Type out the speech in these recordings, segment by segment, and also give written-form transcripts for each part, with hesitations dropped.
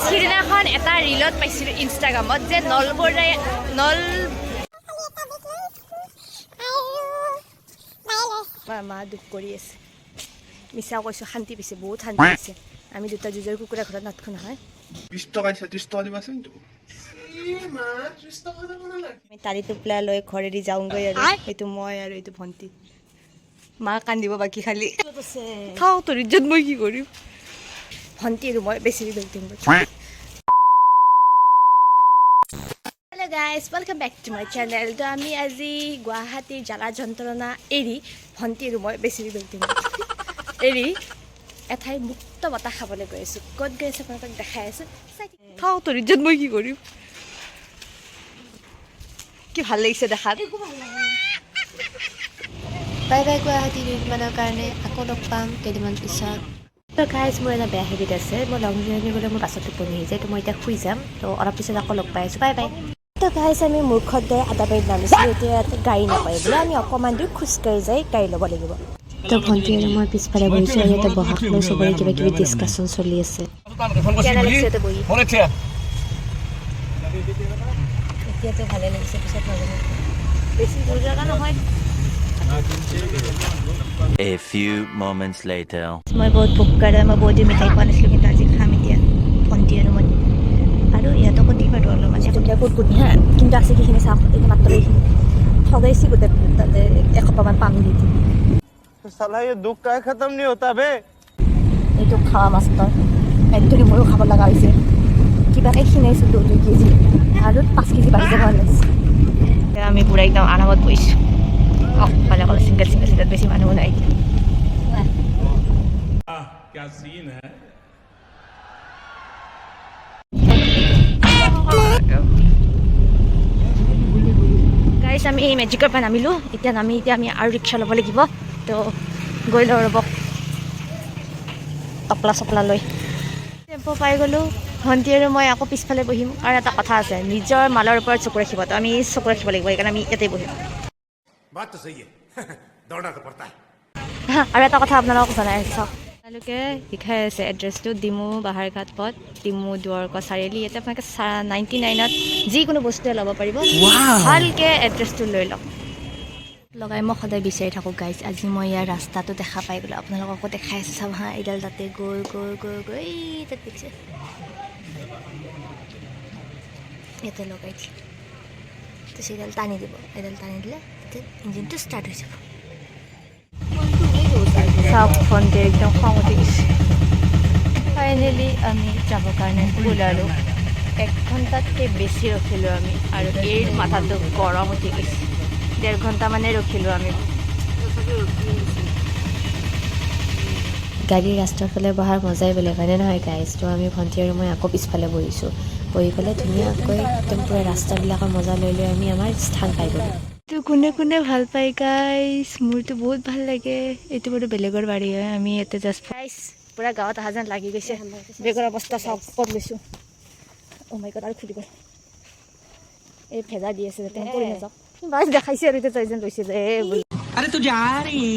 সিদিনাখন এটা ৰিলত পাইছিলোঁ ইনষ্টাগ্ৰামত যে নলবৰে নল মা দুখ কৰি আছে মিছা কৈছোঁ শান্তি পাইছে বহুত শান্তি পাইছে আমি দুটা যুঁজৰ কুকুৰা ঘৰত নাথাকো নহয় 20 টকা দিছে 30 টকা দিবাচোন আমি তাৰি টোপলা লৈ ঘৰেদি যাওঁগৈ আৰু এইটো মই আৰু এইটো ভণ্টি মা কান্দিব বাকী খালি খাওঁ তোৰ ইজ্জত মই কি কৰিম ভণ্টি আৰু মই বেছি দিম hello' guys welcome back to my channel তো আমি আজি গুৱাহাটীৰ জ্বালা যন্ত্ৰণা এৰি ভণ্টি আৰু মই বেছি দিম এৰি এঠাই মুক্ত বতাহ খাবলৈ গৈ আছোঁ ক'ত গৈ আছোঁ আপোনালোকক দেখাই আছোঁ খাওঁ তোৰ ইজ্জত মই কি কৰিম কি ভাল লাগিছে দেখাত বাই বাই গুৱাহাটী দুদিনমানৰ কাৰণে আকৌ লগ পাম কেইদিনমান পিছত তো গাইজ মোৰ এটা বেয়া হেবিট আছে মই লং জাৰ্ণি গ'লে মোৰ বাছত টোপনি আহি যায় তো মই এতিয়া শুই যাম তো অলপ পিছত আকৌ লগ পাই আছোঁ বাই বাই তো গাইজ আমি মূৰ্খত দৰে আদাবাৰীত নামিছিলোঁ এতিয়া ইয়াত গাড়ী নাপায় বোলে আমি অকণমান দূৰ খোজকাঢ়ি যাই গাড়ী ল'ব লাগিব তো ভণ্টি আৰু মই পিছফালে বহিছোঁ আৰু ইয়াতে বহাক লৈ চবৰে কিবা কিবি ডিছকাশ্যন চলি আছে কেনে লাগিছে ইয়াতে বহি এতিয়াতো ভালে লাগিছে পিছত নাজানো বেছি দূৰ জেগা নহয় A few moments later. মই বহুত ভোক কৰে মই বহুত দিন মিঠাই খোৱা নাছিলোঁ কিন্তু আজি খাম এতিয়া ভণ্টি আৰু মই আৰু ইহঁতকো দিম আৰু অলপমান এতিয়া ক'ত কোট হা কিন্তু আছে কিখিনি চাওক এইখিনি মাত্ৰ এইখিনি ঠগাইছি গোটেই তাতে এসোপামান পাম দি দিম साला ये दुख का खत्म नहीं होता बे এইটো খাৱা মাষ্টৰ একদম ময়ো খাব লগা হৈছে কিবাকৈ খিনাইছোঁ 2 কেজি আৰু 5 কেজি বাঢ়ি যাব লাগিছে আমি পুৰা একদম আৰামত বহিছোঁ অকলে অকলে চিংগল চিটত বেছি মানুহ নাই क्या सीन है গাইছ আমি মেজিকৰ পৰা নামিলোঁ এতিয়া আমি আৰু ৰিক্সা ল'ব লাগিব তো গৈ লওঁ ৰ'ব টপলা চপলা লৈ টেম্পো পাই গ'লোঁ ভণ্টি আৰু মই আকৌ পিছফালে বহিম আৰু এটা কথা আছে নিজৰ মালৰ ওপৰত চকু ৰাখিব তো আমি চকু ৰাখিব লাগিব সেইকাৰণে আমি ইয়াতে বহিম আৰু এটা কথা আপোনালোকক জনাই আছোঁ চাওক তেওঁলোকে লিখাই আছে এড্ৰেছটো ডিমু বাহাৰঘাট পথ ডিমু দুৱাৰকা চাৰিআলি ইয়াতে আপোনালোকে 99ত যিকোনো বস্তুৱে ল'ব পাৰিব ভালকৈ এড্ৰেছটো লৈ লওক লগাই মই সদায় বিচাৰি থাকোঁ গাইজ আজি মই ইয়াৰ ৰাস্তাটো দেখা পাই গ'লোঁ আপোনালোককো দেখাই আছোঁ চাব হা এইডাল তাতে গৈ তাত দেখিছে ইয়াতে লগাই দিলে তো সেইডাল টানি দিব এইডাল টানি দিলে ইঞ্জিনটো ষ্টাৰ্ট হৈ যাব চাওক ফোনটো একদম খং উঠি গৈছে ফাইনেলি আমি যাবৰ কাৰণে ওলালোঁ 1 ঘণ্টাতকৈ বেছি ৰখিলোঁ আমি আৰু এই মাথাটো গৰম উঠি গৈছে 1.5 ঘণ্টামানে ৰখিলোঁ আমি গাড়ীৰ ৰাস্তাৰ ফালে বহাৰ মজাই বেলেগ হয়নে নহয় গাইজ তো আমি ভণ্টি আৰু মই আকৌ পিছফালে বহিছোঁ বহি পেলাই ধুনীয়াকৈ একদম পূৰা ৰাস্তাবিলাকৰ মজা লৈ লৈ আমি আমাৰ স্থান পাই গ'লোঁ তো কোনে কোনে ভাল পায় গাইজ মোৰতো বহুত ভাল লাগে এইটো বাৰু বেলেগৰ বাৰী হয় আমি ইয়াতে জাষ্ট গাইজ পূৰা গাঁৱত অহা যেন লাগি গৈছে বেগৰ অৱস্থা চাওক ক'ত লৈছোঁ মাই গড আৰু খুলি গ'ল এই ভেজা দি আছে যাতে পৰি নাযাওক বাছ দেখাইছে আৰু এতিয়া যেন লৈছে যে अरे तू जा रही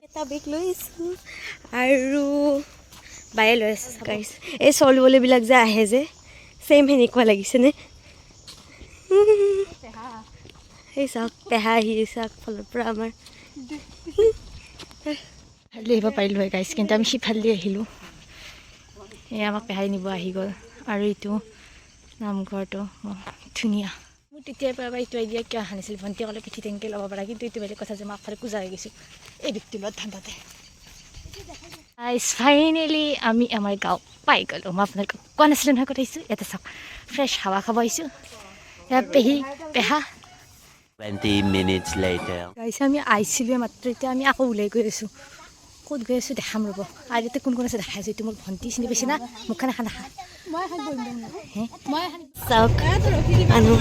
এটা বেগ লৈ আছোঁ আৰু বায়ে লৈ আছে গাইজ এই চল বলিবিলাক যে আহে যে ছেইম সেনেকুৱা লাগিছেনে সেই চাওক পেহা আহি চাওক ফালৰ পৰা আমাৰ ভালদি আহিব পাৰিলোঁ হয় গাইজ কিন্তু আমি সিফালদি আহিলোঁ এই আমাক পেহাই নিব আহি গ'ল আৰু এইটো নামঘৰটো ধুনীয়া মোৰ তেতিয়াৰ পৰা এইটো আইডিয়া কিয় অহা নাছিল ভণ্টি ক'লে পিঠি টেংকে ল'ব পাৰা কিন্তু এইটো বেলেগ কথা যে মই আগফালে কোজা হৈ গৈছোঁ এই ব্যক্তি লোৱাৰ ধান্দাতে ফাইনেলি আমি আমাৰ গাঁও পাই গ'লোঁ মই আপোনালোকক কোৱা নাছিলোঁ নহয় কথাইছোঁ ইয়াতে চাওক ফ্ৰেছ হাৱা খাব আহিছোঁ ইয়াত পেহী পেহা 20 minutes later. গাইছে আমি আহিছিলোঁ মাত্ৰ এতিয়া আমি আকৌ ওলাই গৈ আছোঁ ক'ত গৈ আছোঁ দেখাম ৰ'ব আৰু ইয়াতে কোন আছে দেখাই আছোঁ এইটো মোৰ ভণ্টি চিনি পাইছে না মুখখন এখন দেখা চাওক মানুহ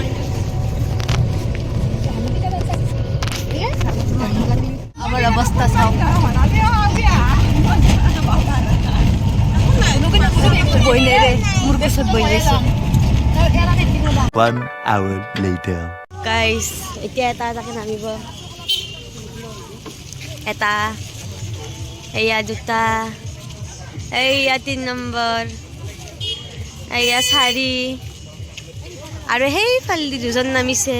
আমাৰ অৱস্থা চাওক বহি নাই ৰে মোৰ পিছত বহি আছোঁ 1 hour later. গাইজ এতিয়া এটাকে নামিব এটা এয়া দুটা এয়া 3 নম্বৰ এয়া শাৰী আৰু সেইফালেদি দুজন নামিছে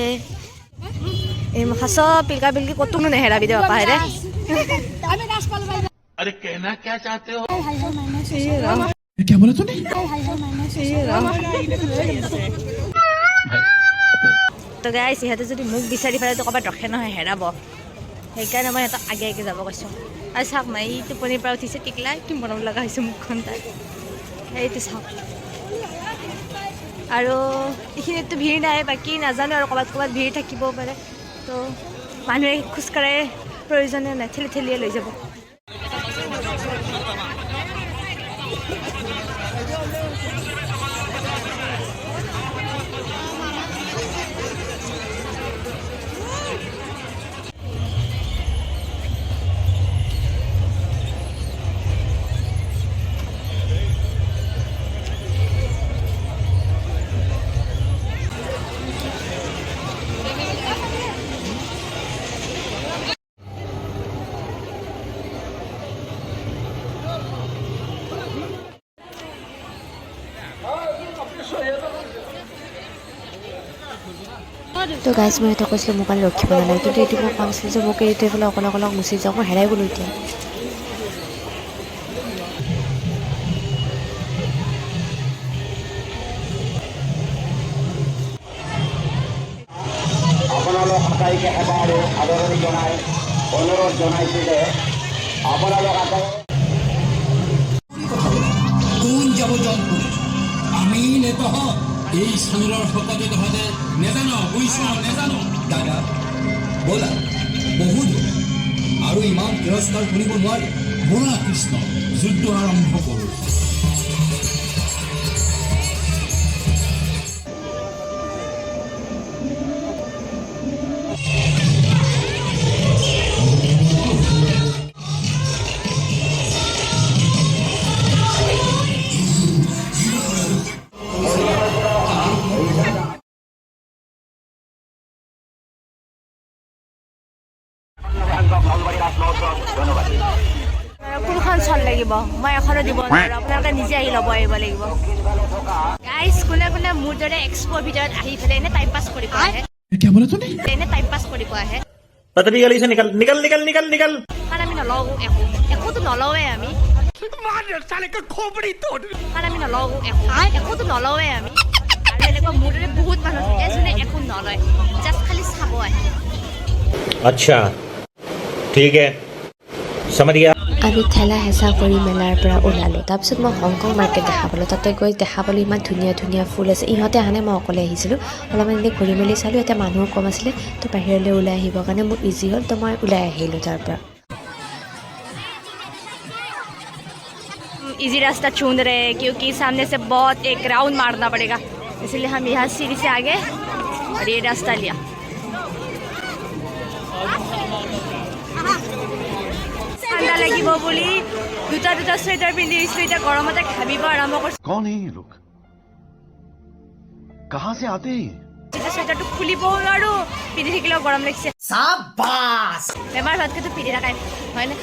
এই মখা চব পিলকা পিলকি ক'তো নেহেৰাবি দে বাপা হেৰে अरे कहना क्या चाहते हो তো গাইছ সিহঁতে যদি মোক বিচাৰি পেলাই তো ক'ৰবাত ৰখে নহয় হেৰাব সেইকাৰণে মই সিহঁতক আগে আগে যাব কৈছোঁ আৰু চাওক মাই টোপনিৰ পৰা উঠিছে টিকলা কি মৰম লগা হৈছে মুখখন তাই সেইটো চাওক আৰু এইখিনিততো ভিৰ নাই বাকী নাজানো আৰু ক'ৰবাত ক'ৰবাত ভিৰ থাকিব পাৰে তো মানুহে খোজকাঢ়ে প্ৰয়োজনীয় নাই ঠেলি ঠেলিয়ে লৈ যাব তো গাইজ মই সিহঁতক কৈছিলোঁ মোক কালি ৰখিব নালাগে কিন্তু এইটো মই কোৱা নাছিলোঁ যে মোক এইটো এইফালে অকলে অকলে গুচি যাওঁ মই হেৰাই গ'লোঁ এতিয়া আপোনালোক আটাইকে এবাৰ আদৰণি জনাই অনুৰোধ জনাইছোঁ যে আপোনালোক আটাই কোন যাব জন্তু আমি নেতহ এই চানুৰৰ শকতে তহঁতে নেজানো বুজিছ নেজানো দাদা ব'লা বহুত আৰু ইমান তিৰস্কাৰ কৰিব নোৱাৰি ব'লা কৃষ্ণ যুদ্ধ আৰম্ভ কৰোঁ কোনখন চল লাগিব মই এখনো দিব নোৱাৰোঁ আপোনালোকে নিজে আহি ল'ব আহিব লাগিব গাইজ কোনে কোনে মোৰ দৰে এক্সপ'ৰ ভিতৰত আহি পেলাই এনে টাইম পাছ কৰিব আহে এনে টাইম পাছ কৰিব আহে কাৰণ আমি নলওঁ একোতো নলওঁৱে আমি কাৰণ আমি নলওঁ একোতো নলওঁৱে আমি আৰু এনেকুৱা মোৰ দৰে বহুত মানুহ থাকে যোনে একো নলয় জাষ্ট খালি চাব আহে अच्छा ठीक है समझ गया আমি ঠেলা হেঁচা কৰি মেলাৰ পৰা ওলালোঁ তাৰপিছত মই হংকং মাৰ্কেট দেখা পালোঁ তাতে গৈ দেখা পালোঁ ইমান ধুনীয়া ধুনীয়া ফুল আছে ইহঁতে আহা নাই মই অকলে আহিছিলোঁ অলপমান এনেই ঘূৰি মেলি চালোঁ এতিয়া মানুহো কম আছিলে তো বাহিৰলৈ ওলাই আহিবৰ কাৰণে মোৰ ইজি হ'ল তো মই ওলাই আহিলোঁ তাৰ পৰা इजी रास्ता चुन रहे हैं क्योंकि सामने से बहुत एक राउंड मारना पड़ेगा इसलिए हम यहाँ सीढ़ी से आगे और ये रास्ता लिया ঠাণ্ডা লাগিব বুলি দুটা দুটা চুৱেটাৰ পিন্ধি আহিছিলোঁ এতিয়া গৰমতে ঘামিব আৰম্ভ কৰিছোঁ कौन है ये लोग कहाँ से आते हैं এতিয়া চুৱেটাৰটো খুলিবও নোৱাৰোঁ পিন্ধি থাকিলেও গৰম লাগিছে বেমাৰ হোৱাতকেতো পিন্ধি থাকাই হয়নে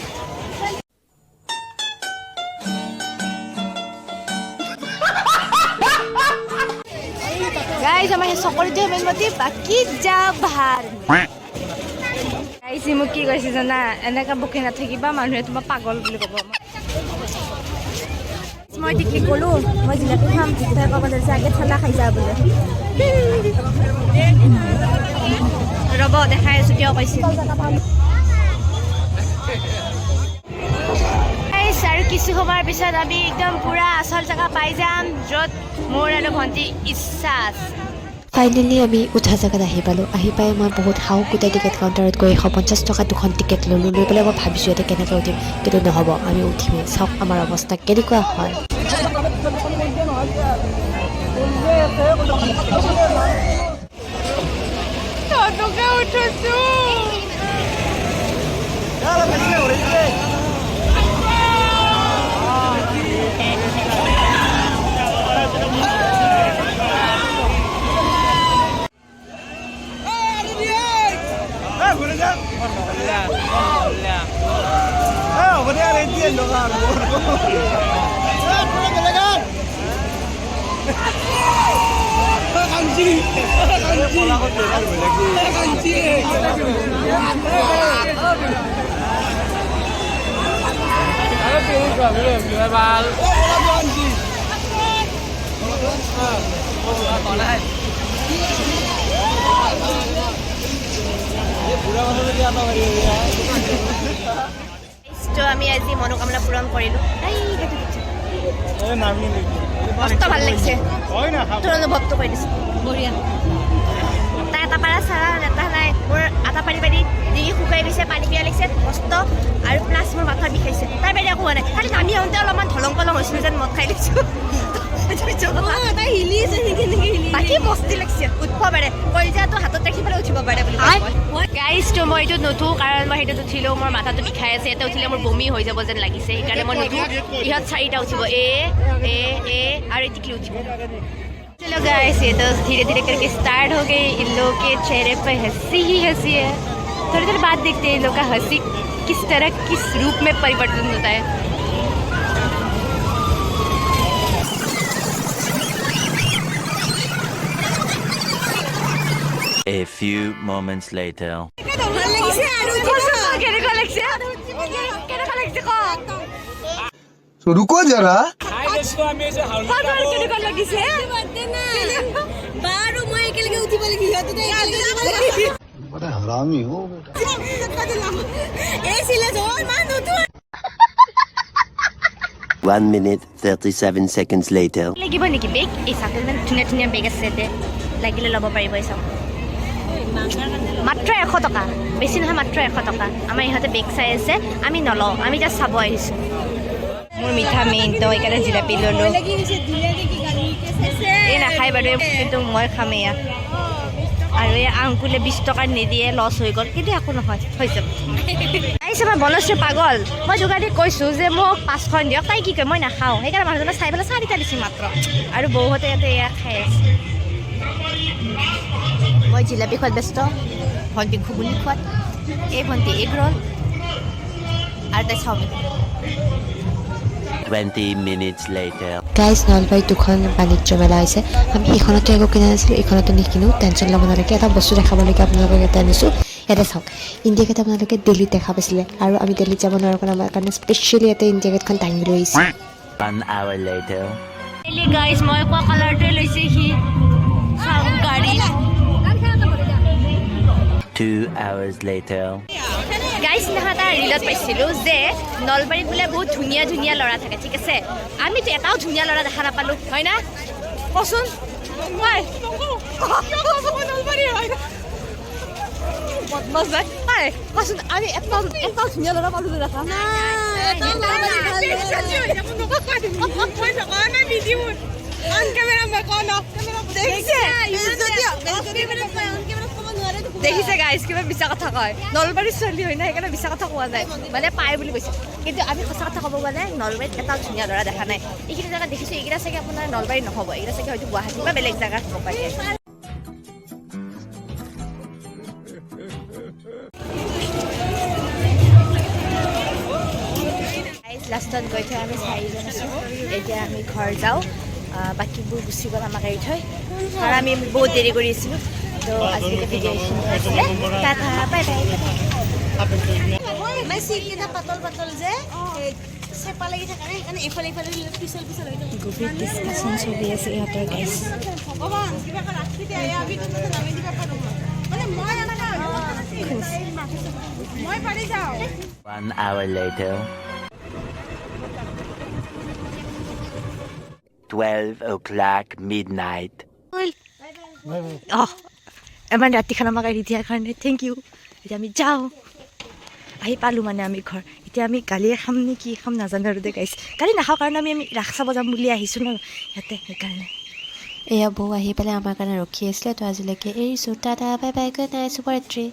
গাইজ আমাৰ সেই চকৰিটোৱে মেইন মতিভ বাকী যা ভাৰ গাইজ মোক কি কৈছে জানা এনেকৈ বকি নাথাকিবা মানুহে তোমাক পাগল বুলি ক'ব মই ঠিক ক'লোঁ মই জিলাপি খাম জিলাপি ক'ব লাগিছে আগে ঠাণ্ডা খাই যা বোলে ৰ'ব দেখাই আছোঁ কিয় কৈছিল আৰু কিছু সময়ৰ পিছত আমি একদম পূৰা আচল জেগা পাই যাম য'ত মোৰ আৰু ভণ্টিৰ ইচ্ছা আছে ফাইনেলি আমি উঠা জেগাত আহি পালোঁ আহি পাই মই বহুত সাহস গোটাই টিকেট কাউণ্টাৰত গৈ 150 টকা দুখন টিকেট ল'লোঁ লৈ পেলাই মই ভাবিছোঁ এতিয়া কেনেকৈ উঠিম কিন্তু নহ'ব আমি উঠিমেই চাওক আমাৰ অৱস্থা কেনেকুৱা হয় তো আমি আজি মনোকামনা পূৰণ কৰিলোঁ মস্ত ভাল লাগিছে তোৰ অনুভৱটো কৈ দিছোঁ বঢ়িয়া তাই এটা পাৰা চাৰা এটা নাই মোৰ আটা পাৰি পাৰি ডিঙি শুকাই গৈছে পানী পিয়া লাগিছে মস্ত আৰু প্লাছ মোৰ মাথা বিষাইছে তাই বাহিৰে একো হোৱা নাই খালি নামি আহোঁতে অলপমান ধলং পলং হৈছিলোঁ যেন মদ খাই লৈছোঁ বাকী মস্তি লাগিছে উঠিব পাৰে কলিজাটো হাতত ৰাখি পেলাই উঠিব পাৰে বুলি গাইজটো মই এইটোত নুঠোঁ কাৰণ মই সেইটোত উঠিলেও মোৰ মাথাটো বিষাই আছে ইয়াতে উঠিলে মোৰ বমি হৈ যাব যেন লাগিছে সেইকাৰণে মই নুঠোঁ ইহঁত চাৰিটা উঠিব আৰু এটিকলি উঠিব चलो गाइस ये तो धीरे धीरे करके स्टार्ट हो गई इन लोगों के चेहरे पर हंसी ही हंसी है थोड़ी देर बाद देखते हैं इन लोग का हंसी किस तरह किस रूप में परिवर्तन होता है A few moments later. तो रुको जरा बड़ा हरामी हो बेटा 1 minute 37 seconds later. লাগিব নেকি বেগ এই চাকৰি মানে ধুনীয়া ধুনীয়া বেগ আছে দে লাগিলে ল'ব পাৰিব এই চাওক মাত্ৰ 100 টকা বেছি নহয় মাত্ৰ 100 টকা আমাৰ ইহঁতে বেগ চাই আছে আমি নলওঁ আমি জাষ্ট চাব আহিছোঁ মোৰ মিঠা মেইন তো এইকাৰণে জিলাপি ল'লোঁ এই নাখায় বাৰু কিন্তু মই খাম এয়া আৰু এই আংকুলে 20 টকা নিদিয়ে লছ হৈ গ'ল কিন্তু একো নহয় হৈছে আহিছে মই বনশ্ৰী পাগল মই যোগাৰীক কৈছোঁ যে মোক 5খন দিয়ক তাই কি কয় মই নাখাওঁ সেইকাৰণে মানুহজনে চাই পেলাই 4টা দিছোঁ মাত্ৰ আৰু বৌহঁতে ইয়াতে এয়া খাই আছে মই জিলাপি খোৱাত ব্যস্ত ভণ্টি ঘুগুনি খোৱাত এই ভণ্টি এগ ৰ'ল আৰু তাই চাওমিন 20 minutes later. গাইজ নলবাৰীত 2খন বাণিজ্য মেলা হৈছে আমি সেইখনতো একো কিনা নাছিলোঁ এইখনতো নিকিনো টেনশ্যন ল'ব নালাগে এটা বস্তু দেখাবলৈকে আপোনালোকক এটা আনিছোঁ ইয়াতে চাওক ইণ্ডিয়া গেট আপোনালোকে দিল্লীত দেখা পাইছিলে আৰু আমি দিল্লীত যাব নোৱাৰোঁ কাৰণ আমাৰ কাৰণে স্পেচিয়েলি ইয়াতে ইণ্ডিয়া গেটখন দাঙি লৈ আহিছে 1 hour later. গাইজ মই কোৱা কালাৰটোৱে লৈছে সি গাড়ী 2 hours later. গাইজ নহয় এটা ৰিলত পাইছিলোঁ যে নলবাৰীত বোলে বহুত ধুনীয়া ধুনীয়া ল'ৰা থাকে ঠিক আছে আমিতো এটাও ধুনীয়া ল'ৰা দেখা নাপালোঁ হয় না কচোন হয় কচোন আমি এটাও ধুনীয়া ল'ৰা পালোঁ দেখা দেখিছে গাইজ কিবা মিছা কথা কয় নলবাৰীৰ ছোৱালী হয় না সেইকাৰণে মিছা কথা কোৱা যায় মানে পায় বুলি কৈছে কিন্তু আমি সঁচা কথা ক'ব গ'লে নলবাৰীত এটা ধুনীয়া ল'ৰা দেখা নাই এইখিনি জেগাত দেখিছোঁ এইকেইটা চাগে আপোনাৰ নলবাৰীত নহ'ব এইকেইটা চাগে হয়তো গুৱাহাটী বা বেলেগ জেগাত হ'ব পাৰে লাষ্টত গৈ থৈ আমি 4জন আছোঁ এতিয়া আমি ঘৰ যাওঁ বাকীবোৰ গুচি গ'ল আমাক এৰি থৈ আৰু আমি বহুত দেৰি কৰি আছিলোঁ তো আজিলৈকে ভিডিঅ' এইখিনি হৈছিলে টাটা বাই বাই মই চিটকেইটা পাতল পাতল যে চেপা লাগি থাকে সেইকাৰণে ইফালে ইফালে পিছল পিছল হৈ থাকে গভীৰ ডিছকাশ্যন চলি আছে ইহঁতৰ গাইজ ভগৱান কিবা এটা ৰাখি দিয়ে আমি কিন্তু নামি দিব পাৰোঁ মানে মই পাৰি যাওঁ 1 hour later. 12 o'clock midnight. এবাৰ ৰাতি খানা আমাক এৰি দিয়াৰ কাৰণে থেংক ইউ এতিয়া আমি যাওঁ আহি পালোঁ মানে আমি ঘৰ এতিয়া আমি গালিয়ে খাম নে কি খাম নাজানো আৰু দে গাইছ গালি নাখাওঁ কাৰণে আমি ৰাস চাব যাম বুলি আহিছোঁ ন ইয়াতে সেইকাৰণে এয়া বৌ আহি পেলাই আমাৰ কাৰণে ৰখি আছিলে তো আজিলৈকে এৰিছোঁ tata bye bye good night শুভৰাত্ৰি